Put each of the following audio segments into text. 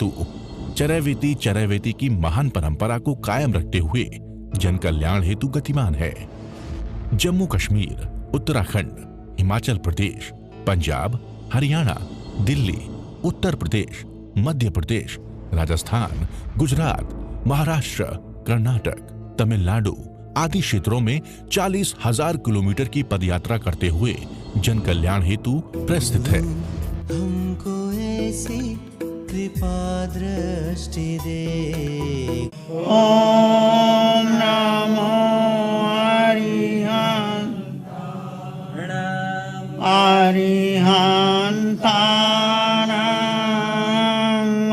हेतु चरैवेति चरैवेति की महान परंपरा को कायम रखते हुए जन कल्याण हेतु गतिमान है। जम्मू कश्मीर, उत्तराखंड, हिमाचल प्रदेश, पंजाब, हरियाणा, दिल्ली, उत्तर प्रदेश, मध्य प्रदेश, राजस्थान, गुजरात, महाराष्ट्र, कर्नाटक, तमिलनाडु आदि क्षेत्रों में 40,000 किलोमीटर की पदयात्रा करते हुए जन कल्याण हेतु प्रस्थित है। हमको ऐसी कृपा दृष्टि दे। ओम नमो अरिहंतानां।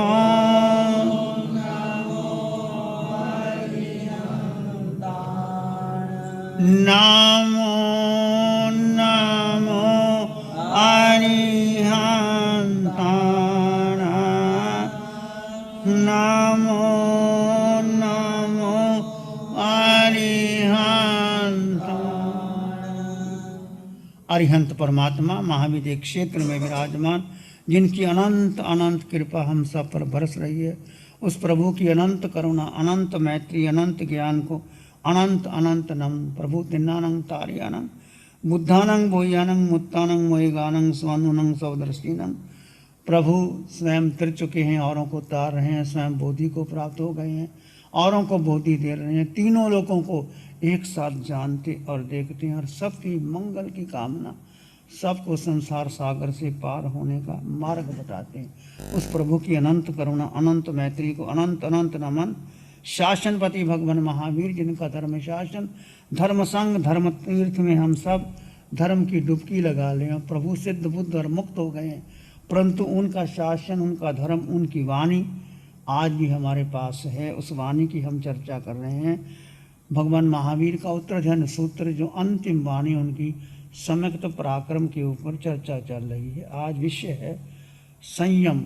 ओम नमो नमो अरिहंतानां। नमो नमो अरिहंत परमात्मा महावीर क्षेत्र में विराजमान, जिनकी अनंत अनंत कृपा हम सब पर बरस रही है, उस प्रभु की अनंत करुणा, अनंत मैत्री, अनंत ज्ञान को अनंत अनंत नम। प्रभु तिन्नानंग तारियानंग बुद्धानंग बोह्यानंग मुत्तानंग मोहिगानंग स्वानुनंग सवदर्शिनंग। प्रभु स्वयं तिर चुके हैं, औरों को तार रहे हैं, स्वयं बोधि को प्राप्त हो गए हैं, औरों को बोधि दे रहे हैं, तीनों लोगों को एक साथ जानते और देखते हैं और सबकी मंगल की कामना, सबको संसार सागर से पार होने का मार्ग बताते हैं। उस प्रभु की अनंत करुणा, अनंत मैत्री को अनंत अनंत नमन। शासनपति भगवान महावीर, जिनका धर्म शासन, धर्म संग, धर्म तीर्थ में हम सब धर्म की डुबकी लगा लें और प्रभु सिद्ध बुद्ध और मुक्त हो गए हैं, परंतु उनका शासन, उनका धर्म, उनकी वाणी आज भी हमारे पास है। उस वाणी की हम चर्चा कर रहे हैं। भगवान महावीर का उत्तराध्ययन सूत्र, जो अंतिम वाणी उनकी सम्यक्त पराक्रम के ऊपर चर्चा चल रही है। आज विषय है संयम।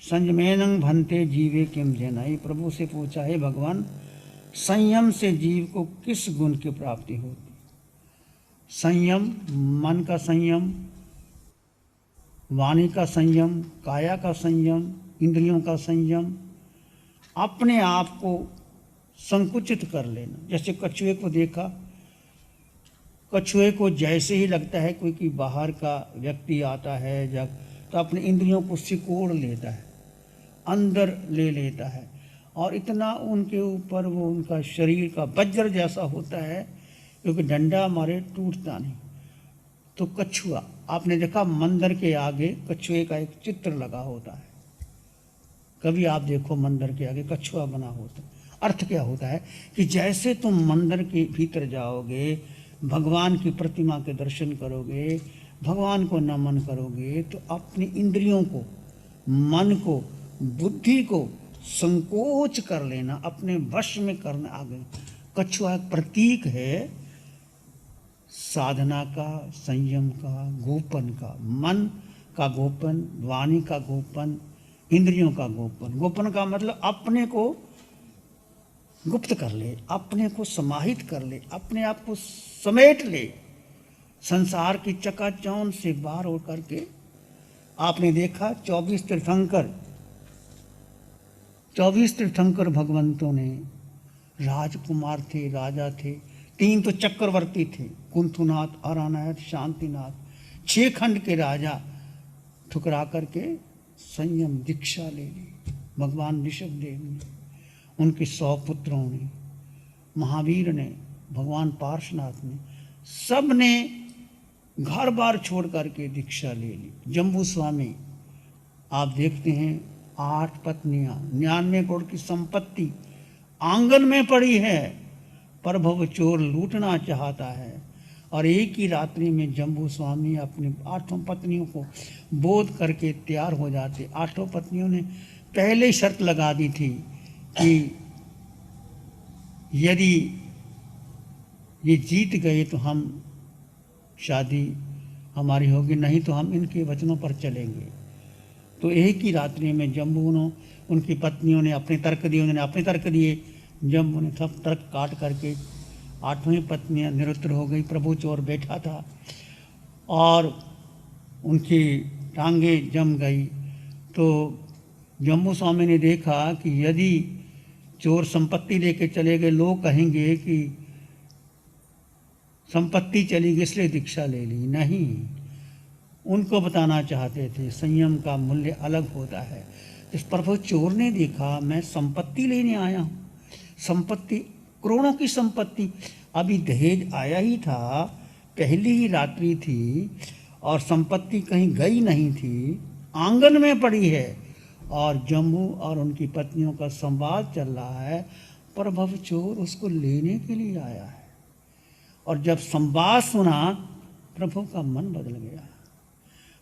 संयमेनं भन्ते जीवे किम जनाई। प्रभु से पूछा है भगवान, संयम से जीव को किस गुण की प्राप्ति होती? संयम, मन का संयम, वाणी का संयम, काया का संयम, इंद्रियों का संयम, अपने आप को संकुचित कर लेना। जैसे कछुए को देखा, कछुए को जैसे ही लगता है कोई कि बाहर का व्यक्ति आता है जब, तो अपने इंद्रियों को सिकोड़ लेता है, अंदर ले लेता है और इतना उनके ऊपर वो उनका शरीर का वज्र जैसा होता है, क्योंकि डंडा मारे टूटता नहीं। तो कछुआ, आपने देखा मंदिर के आगे कछुए का एक चित्र लगा होता है, कभी आप देखो मंदिर के आगे कछुआ बना होता है। अर्थ क्या होता है कि जैसे तुम मंदिर के भीतर जाओगे, भगवान की प्रतिमा के दर्शन करोगे, भगवान को नमन करोगे, तो अपनी इंद्रियों को, मन को, बुद्धि को संकोच कर लेना, अपने वश में करना आ गए। कछुआ एक प्रतीक है साधना का, संयम का, गोपन का, मन का गोपन, वाणी का गोपन, इंद्रियों का गोपन। गोपन का मतलब अपने को गुप्त कर ले, अपने को समाहित कर ले, अपने आप को समेट ले, संसार की चकाचौंध से बाहर हो करके। आपने देखा 24 तीर्थंकर भगवंतों ने, राजकुमार थे, राजा थे, 3 तो चक्रवर्ती थे, कुंथुनाथ, आरानाथ, शांतिनाथ। 6 खंड के राजा ठुकरा करके संयम दीक्षा ले ली। भगवान ऋषभदेव ने, उनके 100 पुत्रों ने, महावीर ने, भगवान पार्श्वनाथ ने, सब ने घर बार छोड़ करके दीक्षा ले ली। जम्बू स्वामी, आप देखते हैं 8 पत्नियां, 99 करोड़ की संपत्ति आंगन में पड़ी है, पर भव चोर लूटना चाहता है। और एक ही रात्रि में जम्बू स्वामी अपनी 8 पत्नियों को बोध करके तैयार हो जाते। 8 पत्नियों ने पहले शर्त लगा दी थी कि यदि ये जीत गए तो हम शादी हमारी होगी, नहीं तो हम इनके वचनों पर चलेंगे। तो एक ही रात्रि में जम्बू ने, उनकी पत्नियों ने अपने तर्क दिए, उन्होंने अपने तर्क दिए, जम्बू ने सब तर्क काट करके 8वीं पत्नियां निरुत्तर हो गई। प्रभु चोर बैठा था और उनकी टांगे जम गई। तो जम्बू स्वामी ने देखा कि यदि चोर संपत्ति लेके चले गए, लोग कहेंगे कि संपत्ति चली गई इसलिए दीक्षा ले ली। नहीं, उनको बताना चाहते थे संयम का मूल्य अलग होता है। इस प्रभु चोर ने देखा मैं संपत्ति लेने आया हूँ, संपत्ति करोड़ों की संपत्ति, अभी दहेज आया ही था, पहली ही रात्रि थी और संपत्ति कहीं गई नहीं थी, आंगन में पड़ी है और जम्बू और उनकी पत्नियों का संवाद चल रहा है। प्रभु चोर उसको लेने के लिए आया है। और जब संवाद सुना प्रभु का मन बदल गया।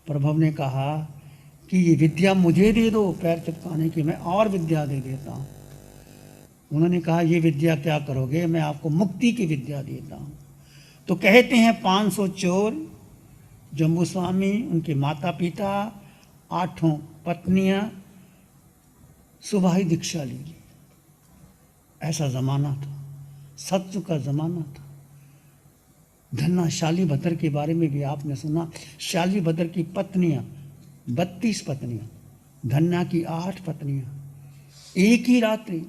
प्रभु ने कहा कि ये विद्या मुझे दे दो पैर चिपकाने की, मैं और विद्या दे देता हूँ। उन्होंने कहा ये विद्या क्या करोगे, मैं आपको मुक्ति की विद्या देता हूँ। तो कहते हैं 500 चोर, जम्बू स्वामी, उनके माता पिता, 8 पत्नियाँ सुबह ही दीक्षा ली। ऐसा ज़माना था, सत्य का ज़माना था। धन्ना शालीभद्र के बारे में भी आपने सुना। शालीभद्र की पत्नियाँ 32 पत्नियाँ, धन्ना की 8 पत्नियाँ, एक ही रात्रि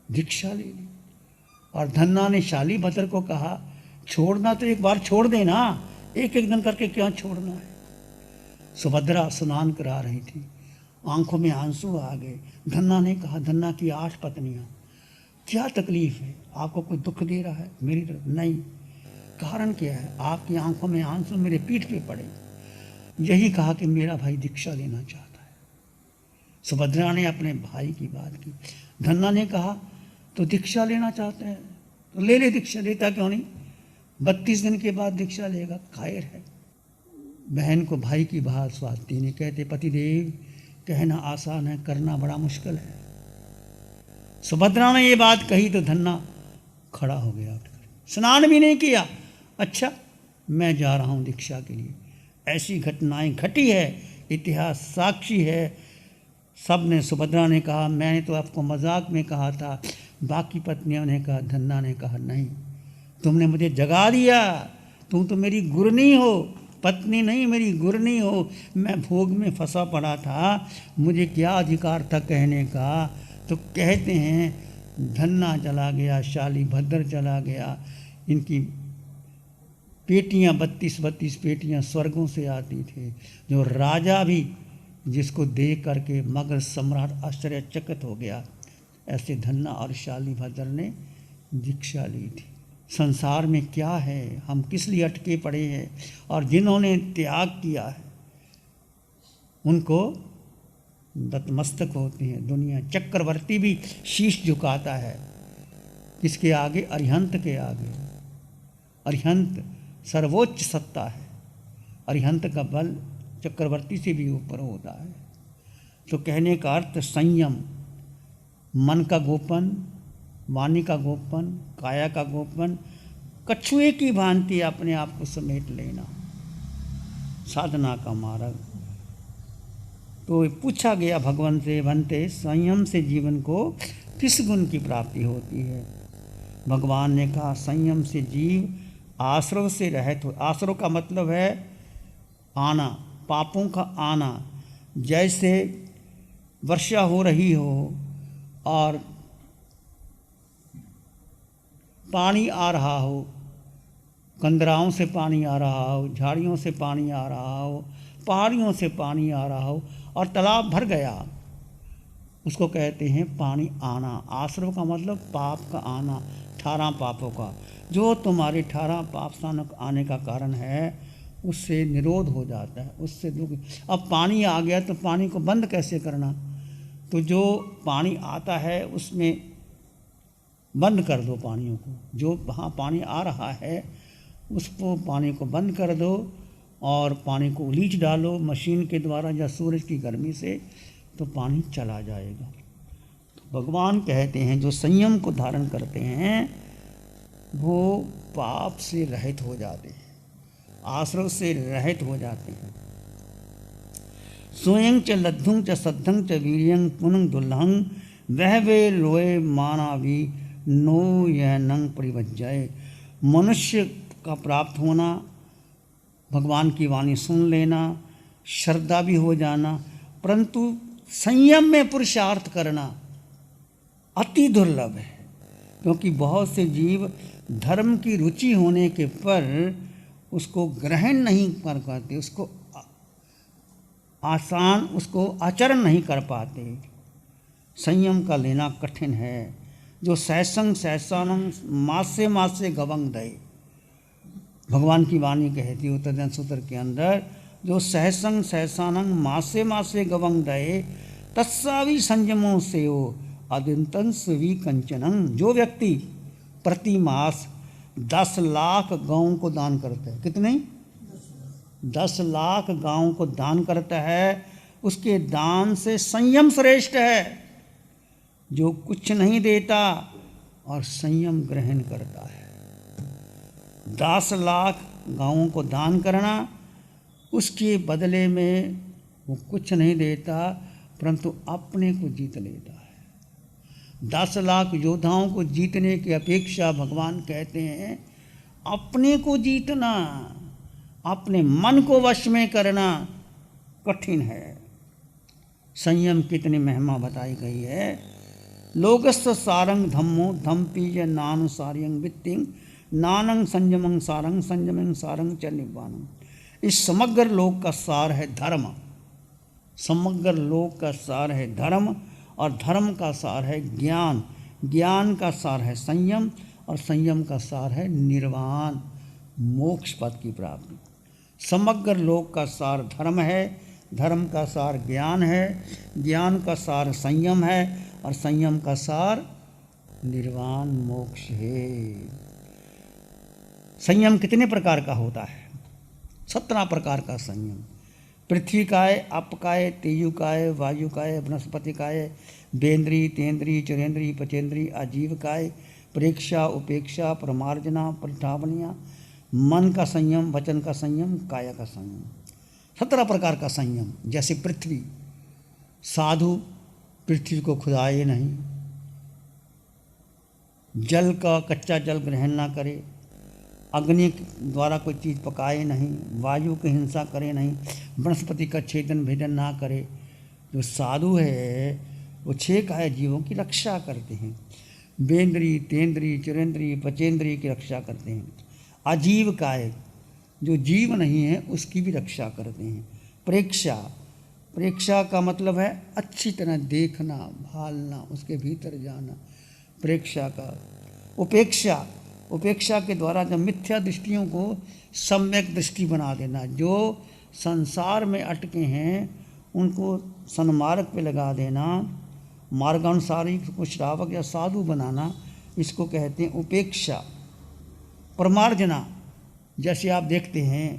दीक्षा ले ली। और धन्ना ने शालीभद्र को कहा छोड़ना तो एक बार छोड़ देना, एक एक दिन करके क्यों छोड़ना है। सुभद्रा स्नान करा रही थी, आंखों में आंसू आ गए। धन्ना ने कहा धन्ना की 8 पत्नियाँ, क्या तकलीफ है, आपको कोई दुख दे रहा है मेरी तरफ? नहीं। कारण क्या है? आपकी आंखों में आंसू मेरे पीठ पे पड़े। यही कहा कि मेरा भाई दीक्षा लेना चाहता है। सुभद्रा ने अपने भाई की बात की। धन्ना ने कहा तो दीक्षा लेना चाहते हैं तो ले ले दीक्षा, लेता क्यों नहीं, 32 दिन के बाद दीक्षा लेगा, खैर है। बहन को भाई की बात स्वाति ने कहते पतिदेव कहना आसान है, करना बड़ा मुश्किल है। सुभद्रा ने ये बात कही तो धन्ना खड़ा हो गया उठकर, स्नान भी नहीं किया। अच्छा मैं जा रहा हूँ दीक्षा के लिए। ऐसी घटनाएं घटी है, इतिहास साक्षी है। सब ने, सुभद्रा ने कहा मैंने तो आपको मजाक में कहा था, बाकी पत्नियों ने कहा, धन्ना ने कहा नहीं, तुमने मुझे जगा दिया, तुम तो मेरी गुरनी हो, पत्नी नहीं मेरी गुरनी हो। मैं भोग में फंसा पड़ा था, मुझे क्या अधिकार था कहने का। तो कहते हैं धन्ना चला गया, शालीभद्र चला गया, इनकी पेटियां 32 पेटियां स्वर्गों से आती थी, जो राजा भी जिसको देख करके मगध सम्राट आश्चर्यचकित हो गया। ऐसे धन्ना और शालीभद्र ने दीक्षा ली थी। संसार में क्या है, हम किस लिए अटके पड़े हैं, और जिन्होंने त्याग किया है उनको नतमस्तक होते हैं। दुनिया चक्रवर्ती भी शीश झुकाता है, किसके आगे? अरिहंत के आगे। अरिहंत सर्वोच्च सत्ता है, अरिहंत का बल चक्रवर्ती से भी ऊपर होता है। तो कहने का अर्थ संयम, मन का गोपन, वाणी का गोपन, काया का गोपन, कछुए की भांति अपने आप को समेट लेना, साधना का मार्ग। तो पूछा गया भगवान से, बनते संयम से जीवन को किस गुण की प्राप्ति होती है? भगवान ने कहा संयम से जीव आश्रव से रहित हो। आश्रव का मतलब है आना, पापों का आना। जैसे वर्षा हो रही हो और पानी आ रहा हो, कंदराओं से पानी आ रहा हो, झाड़ियों से पानी आ रहा हो, पहाड़ियों से पानी आ रहा हो और तालाब भर गया, उसको कहते हैं पानी आना। आश्रव का मतलब पाप का आना, 18 पापों का। जो तुम्हारे 18 पाप स्थानक आने का कारण है उससे निरोध हो जाता है, उससे दुख। अब पानी आ गया तो पानी को बंद कैसे करना? तो जो पानी आता है उसमें बंद कर दो पानियों को, जो वहाँ पानी आ रहा है उसको पानी को बंद कर दो और पानी को उलीच डालो मशीन के द्वारा या सूरज की गर्मी से, तो पानी चला जाएगा। तो भगवान कहते हैं जो संयम को धारण करते हैं वो पाप से रहित हो जाते हैं, आश्रव से रहित हो जाते हैं। स्वयं च लद्धुं च सद्धं च वीर्यं पुनः दुल्हं वह वे लोए मानावी नो यह नंग परिवज्जय। मनुष्य का प्राप्त होना, भगवान की वाणी सुन लेना, श्रद्धा भी हो जाना, परंतु संयम में पुरुषार्थ करना अति दुर्लभ है, क्योंकि बहुत से जीव धर्म की रुचि होने के पर उसको ग्रहण नहीं कर पाते, उसको आचरण नहीं कर पाते। संयम का लेना कठिन है। जो सहसंग सहसानंग मासे मासे गवंग दे, भगवान की वाणी कहती है उत्तरदान सूत्र के अंदर, जो सहसंग सहसानंग मासे मासे गवंग दे तत्सावी संयमों से हो अदिंतंस वी कंचनंग। जो व्यक्ति प्रति मास 10 लाख गाँव को दान करता है, कितने? 10 लाख गाँव को दान करता है, उसके दान से संयम श्रेष्ठ है। जो कुछ नहीं देता और संयम ग्रहण करता है। 10 लाख गाँवों को दान करना, उसके बदले में वो कुछ नहीं देता परंतु अपने को जीत लेता है। 10 लाख योद्धाओं को जीतने की अपेक्षा भगवान कहते हैं अपने को जीतना, अपने मन को वश में करना कठिन है। संयम कितनी महिमा बताई गई है। लोकस्थ सारंग धम्मो धम्पीज नानुसार्यंग वित्तिंग नानंग संयमंग सारंग संयमंग सारंग च निब्बानंग। इस समग्र लोक का सार है धर्म। समग्र लोक का सार है धर्म और धर्म का सार है ज्ञान। ज्ञान का सार है संयम और संयम का सार है निर्वाण, मोक्ष पद की प्राप्ति। समग्र लोक का सार धर्म है, धर्म का सार ज्ञान है, ज्ञान का सार संयम है और संयम का सार निर्वाण मोक्ष है। संयम कितने प्रकार का होता है? 17 प्रकार का संयम। पृथ्वी काय, अपकाय, तेयुकाय, वायुकाय, वनस्पतिकाय, बेन्द्री, तेन्द्री, चरेन्द्री, पचेन्द्री, आजीवकाय, प्रेक्षा, उपेक्षा, प्रमार्जना, परिठावनिया, मन का संयम, वचन का संयम, काया का संयम। 17 प्रकार का संयम। जैसे पृथ्वी, साधु पृथ्वी को खुदाए नहीं, जल का कच्चा जल ग्रहण ना करे, अग्नि द्वारा कोई चीज़ पकाए नहीं, वायु की हिंसा करे नहीं, वनस्पति का छेदन भेदन ना करे। जो साधु है वो 6 काय जीवों की रक्षा करते हैं। बेन्द्री, तेन्द्री, चरेन्द्री, पचेन्द्री की रक्षा करते हैं। अजीव काय, जो जीव नहीं है उसकी भी रक्षा करते हैं। प्रेक्षा, प्रेक्षा का मतलब है अच्छी तरह देखना, भालना, उसके भीतर जाना, प्रेक्षा का। उपेक्षा, उपेक्षा के द्वारा जब मिथ्या दृष्टियों को सम्यक दृष्टि बना देना। जो संसार में अटके हैं उनको सन्मार्ग पे लगा देना, मार्गानुसारी को श्रावक या साधु बनाना, इसको कहते हैं उपेक्षा। परमार्जना, जैसे आप देखते हैं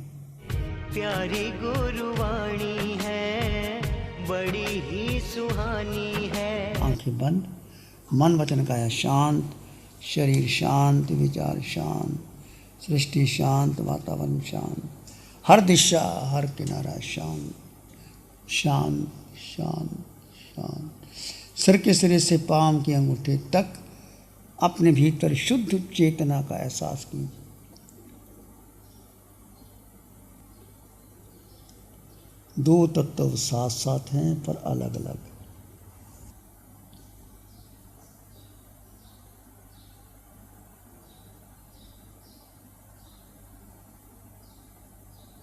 प्यारी गुरुवाणी है, बड़ी ही सुहानी है। आंखें बंद, मन वचन काया शांत, शरीर शांत, विचार शांत, सृष्टि शांत, वातावरण शांत, हर दिशा हर किनारा शांत शांत शांत शांत। सिर के सिरे से पांव के अंगूठे तक अपने भीतर शुद्ध चेतना का एहसास कीजिए। दो तत्व साथ साथ हैं पर अलग अलग।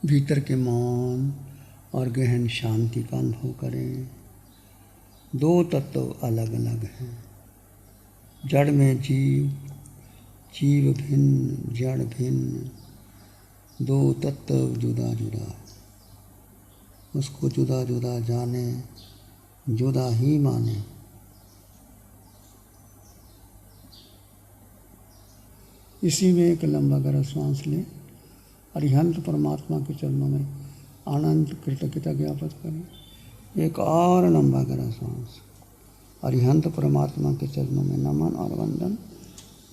भीतर के मौन और गहन शांति का अनुभव करें। दो तत्व अलग अलग हैं। जड़ में जीव, जीव भिन्न, जड़ भिन्न, दो तत्व जुदा जुदा। उसको जुदा जुदा जाने, जुदा ही माने। इसी में एक लंबा गहरा सांस लें। अरिहंत परमात्मा के चरणों में अनंत कृतज्ञता ज्ञापित करें। एक और लंबा गहरा सांस। अरिहंत परमात्मा के चरणों में नमन और वंदन।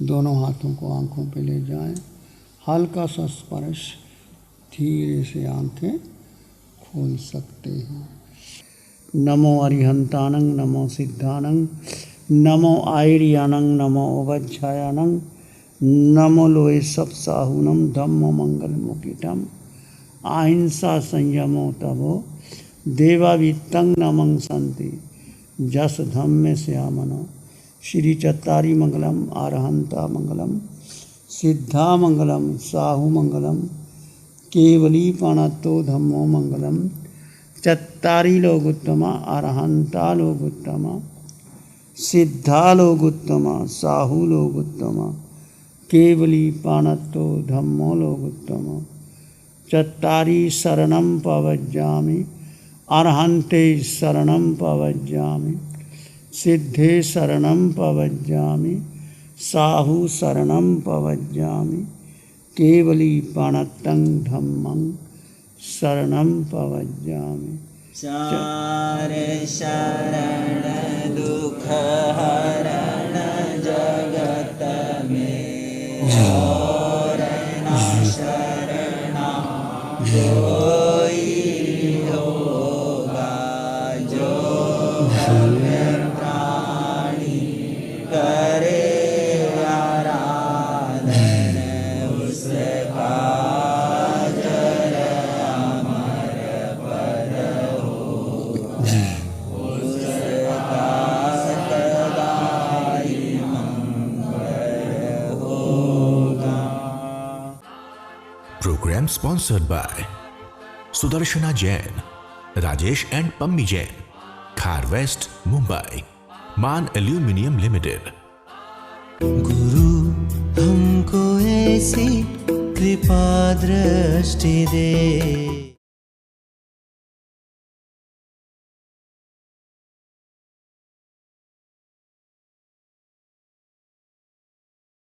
दोनों हाथों को आंखों पे ले जाएं। हल्का सा स्पर्श, धीरे से आंखें खोल सकते हैं। नमो अरिहंतानंग, नमो सिद्धानंग, नमो आयर्यानंग, नमो उवज्झायानंग, नमो लोए सब साहुनम, धम्मो मंगल मुकिटम, अहिंसा संयमो तवो देवावितं नमं सन्ति जस धम्मे श्यामनो। श्री चत्तारी मंगलम, आरहंता मंगलम, सिद्धा मंगलम, साहु मंगलम, केवली पाणतो धम्मो मंगलम। चत्तारी लोग उत्तमा, आरहंता लोग उत्तमा, सिद्धा लोग उत्तमा, साहु लोग उत्तमा, केवली पाणतो धम्मो लोग उत्तमा। चत्तारी शरणं पवज्जामि, अरहन्ते शरणं पवज्जामि, सिद्धे शरणं पवज्जामि, साहु शरणं पवज्जामि, केवली पाणतं धम्मं शरणं पवज्जामि। चार शरण दुख हरण जगत में, और न शरणा कोई होगा। जो भव्य प्राणी करे आराधन, उसका जल अमर पद होगा, उसका सदाई मंगल होगा। Program sponsored by Sudarshana Jain, Rajesh and Pammi Jain, Khar West, Mumbai, Man Aluminium Limited। गुरु हमको ऐसी कृपा दृष्टि दे।